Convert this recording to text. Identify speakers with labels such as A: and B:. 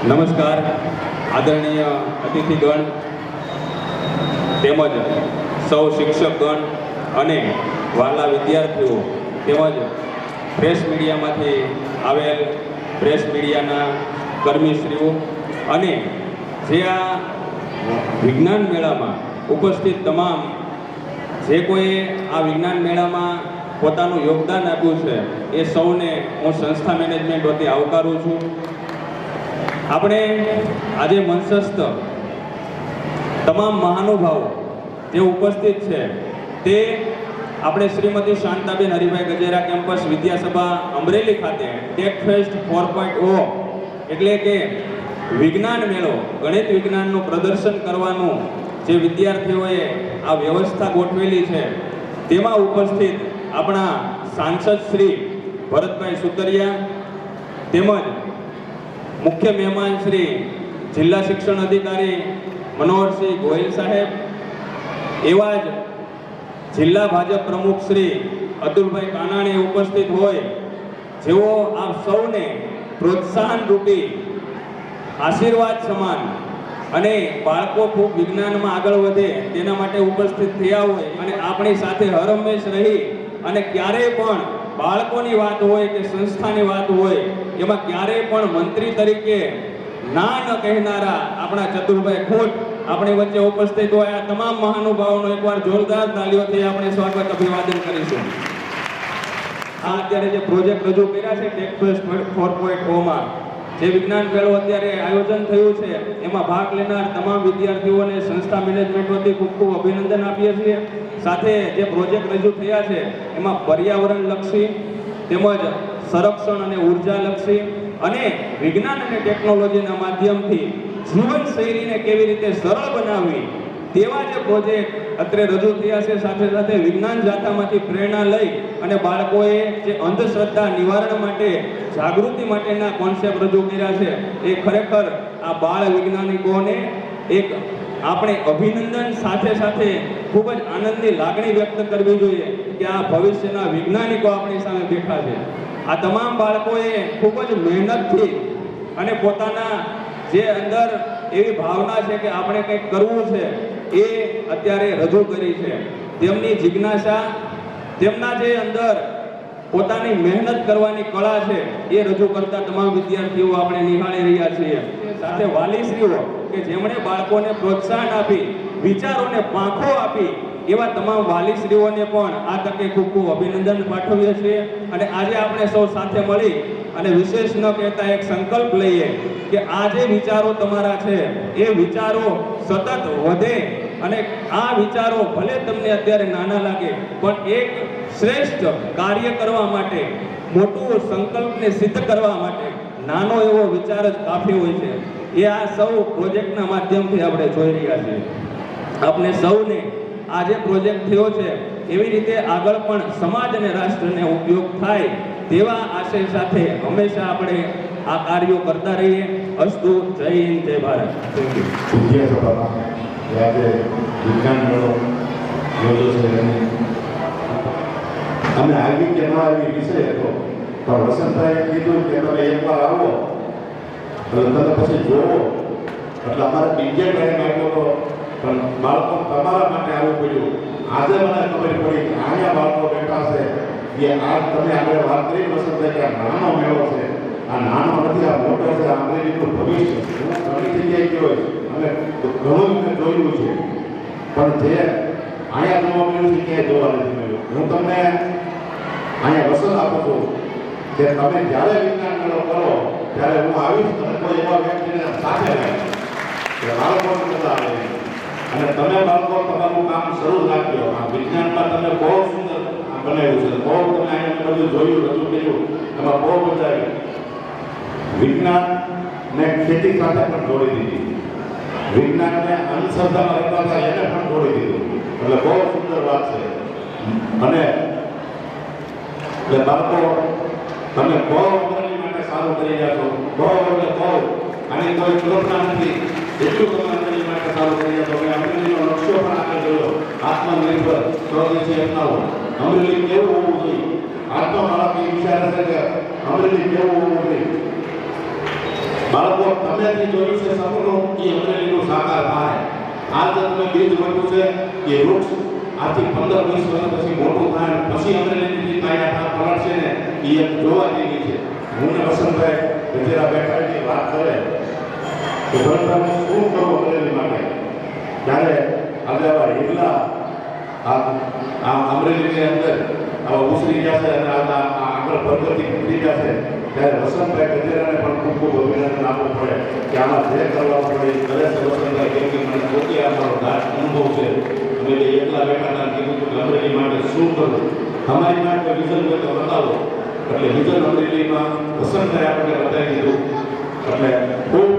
A: નમસ્કાર આદરણીય અતિથિગણ તેમજ સૌ શિક્ષકગણ અને વહાલા વિદ્યાર્થીઓ તેમજ પ્રેસ મીડિયામાંથી આવેલ પ્રેસ મીડિયાના કર્મીશ્રીઓ અને જે આ વિજ્ઞાન મેળામાં ઉપસ્થિત તમામ જે કોઈ આ વિજ્ઞાન મેળામાં પોતાનું યોગદાન આપ્યું છે એ સૌને હું સંસ્થા મેનેજમેન્ટ વતી આવકારું છું. આપણે આજે મંચસ્થ તમામ મહાનુભાવો જે ઉપસ્થિત છે તે આપણે શ્રીમતી શાંતાબેન હરિભાઈ ગજેરા કેમ્પસ વિદ્યાસભા અમરેલી ખાતે ટેક ફેસ્ટ 4.0 એટલે કે વિજ્ઞાન મેળો ગણિત વિજ્ઞાનનું પ્રદર્શન કરવાનું જે વિદ્યાર્થીઓએ આ વ્યવસ્થા ગોઠવેલી છે તેમાં ઉપસ્થિત આપણા સાંસદ શ્રી ભરતભાઈ સુતરિયા તેમજ મુખ્ય મહેમાન શ્રી જિલ્લા શિક્ષણ અધિકારી મનોહરસિંહ ગોહિલ સાહેબ, એવા જ જિલ્લા ભાજપ પ્રમુખ શ્રી અતુલભાઈ કાનાણી ઉપસ્થિત હોય, જેઓ આપ સૌને પ્રોત્સાહન રૂપી આશીર્વાદ સમાન અને બાળકો ખૂબ વિજ્ઞાનમાં આગળ વધે તેના માટે ઉપસ્થિત થયા હોય અને આપણી સાથે હરહંમેશ રહી અને ક્યારેય પણ બાળકોની વાત હોય કે સંસ્થાની વાત હોય એમાં ક્યારેય પણ મંત્રી તરીકે ના ન કહેનારા આપણા ચતુરભાઈ ખોટ આપણી વચ્ચે ઉપસ્થિત હોય. આ તમામ મહાનુભાવોનો એકવાર જોરદાર તાલીઓથી આપણે સ્વાગત અભિવાદન કરીશું. આ અત્યારે જે પ્રોજેક્ટ રજૂ કર્યા છે ટેક ફેસ્ટ 4.0 માં જે વિજ્ઞાન મેળો અત્યારે આયોજન થયું છે એમાં ભાગ લેનાર તમામ વિદ્યાર્થીઓને સંસ્થા મેનેજમેન્ટ વતી ખૂબ ખૂબ અભિનંદન આપીએ છીએ. સાથે જે પ્રોજેક્ટ રજૂ થયા છે એમાં પર્યાવરણલક્ષી તેમજ સંરક્ષણ અને ઉર્જાલક્ષી અને વિજ્ઞાન અને ટેકનોલોજીના માધ્યમથી જીવનશૈલીને કેવી રીતે સરળ બનાવવી તેવા જે પ્રોજેક્ટ અત્યારે રજૂ થયા છે. સાથે સાથે વિજ્ઞાન જાથામાંથી પ્રેરણા લઈ અને બાળકોએ જે અંધશ્રદ્ધા નિવારણ માટે જાગૃતિ માટેના કોન્સેપ્ટ રજૂ કર્યા છે એ ખરેખર આ બાળ વૈજ્ઞાનિકોને એક આપણે અભિનંદન સાથે સાથે ખૂબ જ આનંદની લાગણી વ્યક્ત કરવી જોઈએ કે આ ભવિષ્યના વૈજ્ઞાનિકો આપણી સામે બેઠા છે. આ તમામ બાળકોએ ખૂબ જ મહેનતથી અને પોતાના જે અંદર એવી ભાવના છે કે આપણે કંઈક કરવું છે એ અત્યારે રજૂ કરી છે. તેમની જિજ્ઞાસા, તેમના જે અંદર પોતાની મહેનત કરવાની કળા છે એ રજૂ કરતા તમામ વિદ્યાર્થીઓ આપણે નિહાળી રહ્યા છીએ. સાથે વાલીશ્રીઓ કે જેમણે બાળકોને પ્રોત્સાહન આપી વિચારોને પાંખો આપી એવા તમામ વાલીશ્રીઓને પણ આ તકે ખૂબ ખૂબ અભિનંદન પાઠવીએ છીએ. અને આજે આપણે સૌ સાથે મળી અને વિશેષ ન કહેતા એક સંકલ્પ લઈએ કે આ જે વિચારો તમારા છે એ વિચારો સતત વધે અને આ વિચારો ભલે તમને અત્યારે નાના લાગે પણ એક શ્રેષ્ઠ કાર્ય કરવા માટે, મોટું સંકલ્પને સિદ્ધ કરવા માટે નાનો એવો વિચાર જ કાફી હોય છે. એ આ સૌ પ્રોજેક્ટના માધ્યમથી આપણે જોઈ રહ્યા છીએ. આપણે સૌને આ જે પ્રોજેક્ટ થયો છે એવી રીતે આગળ પણ સમાજ અને રાષ્ટ્રને ઉપયોગ થાય તેવા આશય સાથે હંમેશા આપણે આ કાર્યો કરતા રહીએ. અસ્તુ. જય હિન્દ, જય ભારત. Thank you.
B: વિદ્યાસભામાં આજે વિજ્ઞાન મેળો યોજો છે અને આવી કે ન આવી વિષય હતો પણ વસંતભાઈએ કીધું કે તમે એકવાર આવો એટલે તમે પછી જોવો એટલે અમારે બીજે ટાઈમ આવ્યો હતો પણ બાળકો તમારા માટે આવવું પડ્યું. આજે મને ખબર પડી કે અહીંયા બાળકો બેઠા છે એ આ તમે આગળ વાત કરી વસંતભાઈ કે આ નાનો મેળો છે, આ નાનો નથી, આ મોટો છે, આ અમરેલીનું ભવિષ્ય. હું ઘણી જગ્યાએ ગયો અને ઘણું મેં જોયું છે પણ જે અહીંયા જોવા મળ્યું છે ક્યાંય જોવા નથી મળ્યું. હું તમને અહીંયા વસન આપું છું કે તમે જ્યારે વિજ્ઞાન મેળો કરો ત્યારે હું આવીશ અને કોઈ એવા વ્યક્તિને સાથે લાવીશ કે બાળકોને બધા આવે અને તમે બાળકો તમારું કામ શરૂ રાખજો. આ વિજ્ઞાનમાં તમે બહુ સુંદર બનાવ્યું છે, બહુ તમે અહીંયા બધું જોયું, રજૂ કર્યું, એમાં બહુ મજા આવી. વિજ્ઞાનને ખેતી સાથે પણ જોડી દીધી, વિજ્ઞાનને અંધશ્રદ્ધામાં રહેતા હતા એને પણ જોડી દીધું. એટલે બહુ સુંદર વાત છે. અને એટલે બાળકો તમે બહુ અમરેલી માટે સારું કરી રહ્યા છો, બહુ એટલે બહુ આની કોઈ કલ્પના નથી એટલું તમે અમરેલી માટે સારું કરી રહ્યા છો કે અમરેલીનો નકશો પણ આગળ જોયો, આત્મનિર્ભર સ્વદેશી અપનાવો. અમરેલી કેવું હોવું જોઈએ, આત્મમાળા વિચાર છે કે અમરેલી કેવું હોવું જોઈએ. બાળકો તમે જે જોયું છે સપનું એ અમરેલીનું સાકાર થાય. આજ તમે બીજ રોપ્યું છે એ વૃક્ષ આજથી 15-20 વર્ષ પછી મોટું થાય અને પછી અમરેલીની જે કાયા પલટશે ને એ એક જોવા જેવી છે. હું ને વસંતભાઈ ગજેરા બેઠાની વાત કરે કે ભરતભાઈ શું કરવું અમરેલી માટે, ત્યારે આજે આવા હિરલા આ અમરેલીની અંદર આવા ઉછરી જશે અને આગળ પ્રગતિ કરી જશે, ત્યારે વસંતભાઈ ગજેરાને પણ ખૂબ ખૂબ અભિનંદન આપવું પડે કે આમાં જે કરવા પડે એ કરે છે વસંતભાઈ. કેમ કે મને પોતે અમારો ગાઢ અનુભવ છે. અમે જે એકલા બેઠા હતા કીધું કે અમરેલી માટે શું કરવું, અમારી માટે વિઝન હોય તો બતાવો. એટલે વિઝન અમરેલીમાં વસંતભાઈ આપણે બતાવી દીધું. એટલે ખૂબ